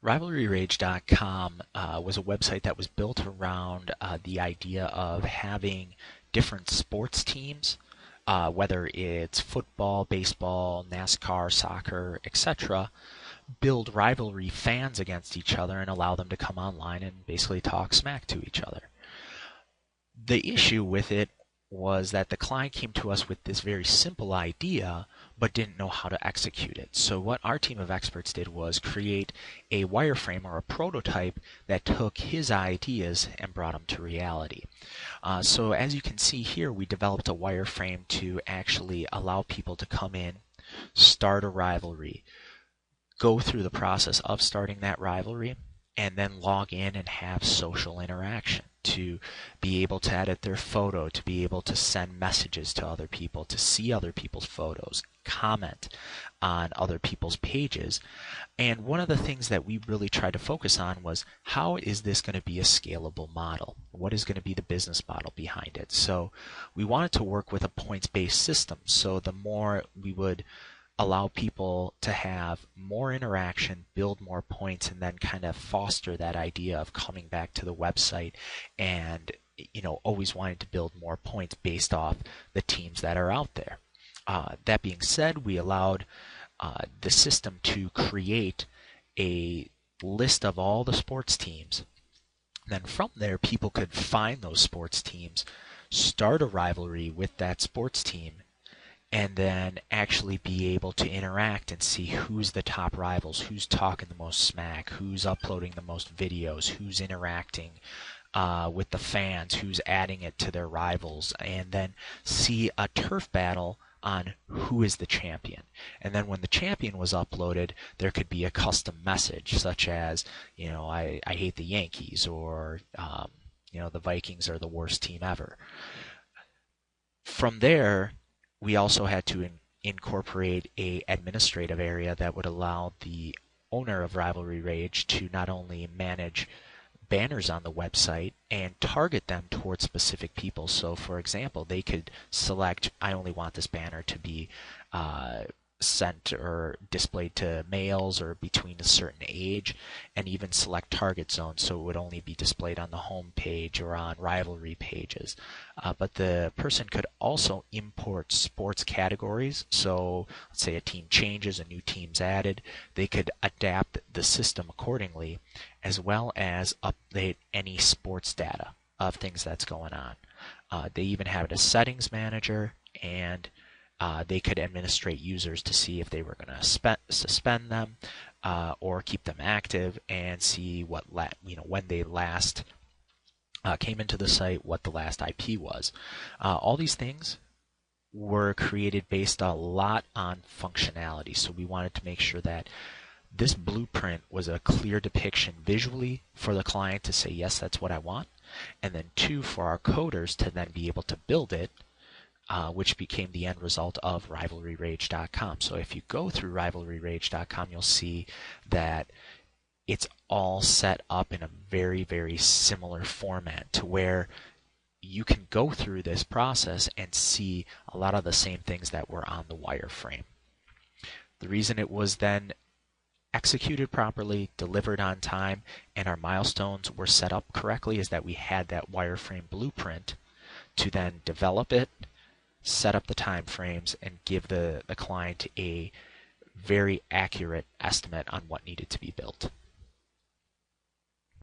RivalryRage.com was a website that was built around the idea of having different sports teams, whether it's football, baseball, NASCAR, soccer, etc., build rivalry fans against each other and allow them to come online and basically talk smack to each other. The issue with it was that the client came to us with this very simple idea but didn't know how to execute it. So what our team of experts did was create a wireframe or a prototype that took his ideas and brought them to reality. So as you can see here, we developed a wireframe to actually allow people to come in, start a rivalry, go through the process of starting that rivalry, and then log in and have social interaction, to be able to edit their photo, to be able to send messages to other people, to see other people's photos, comment on other people's pages. And one of the things that we really tried to focus on was, how is this going to be a scalable model? What is going to be the business model behind it? So we wanted to work with a points-based system. So the more we would allow people to have more interaction, build more points, and then kind of foster that idea of coming back to the website and always wanting to build more points based off the teams that are out there. That being said, we allowed the system to create a list of all the sports teams. Then from there, people could find those sports teams, start a rivalry with that sports team, and then actually be able to interact and see who's the top rivals, who's talking the most smack, who's uploading the most videos, who's interacting with the fans, who's adding it to their rivals, and then see a turf battle on who is the champion. And then when the champion was uploaded, there could be a custom message such as, I hate the Yankees, or the Vikings are the worst team ever. From there, we also had to incorporate a administrative area that would allow the owner of Rivalry Rage to not only manage banners on the website and target them towards specific people. So for example, they could select, I only want this banner to be sent or displayed to males or between a certain age, and even select target zones, so it would only be displayed on the home page or on rivalry pages. But the person could also import sports categories. So let's say a team changes, a new team's added, they could adapt the system accordingly, as well as update any sports data of things that's going on. They even have a settings manager, and they could administrate users to see if they were going to suspend them or keep them active, and see what when they last came into the site, what the last IP was. All these things were created based a lot on functionality. So we wanted to make sure that this blueprint was a clear depiction visually for the client to say, yes, that's what I want, and then two, for our coders to then be able to build it, which became the end result of RivalryRage.com. So if you go through RivalryRage.com, you'll see that it's all set up in a very, very similar format, to where you can go through this process and see a lot of the same things that were on the wireframe. The reason it was then executed properly, delivered on time, and our milestones were set up correctly is that we had that wireframe blueprint to then develop it, set up the time frames, and give the client a very accurate estimate on what needed to be built.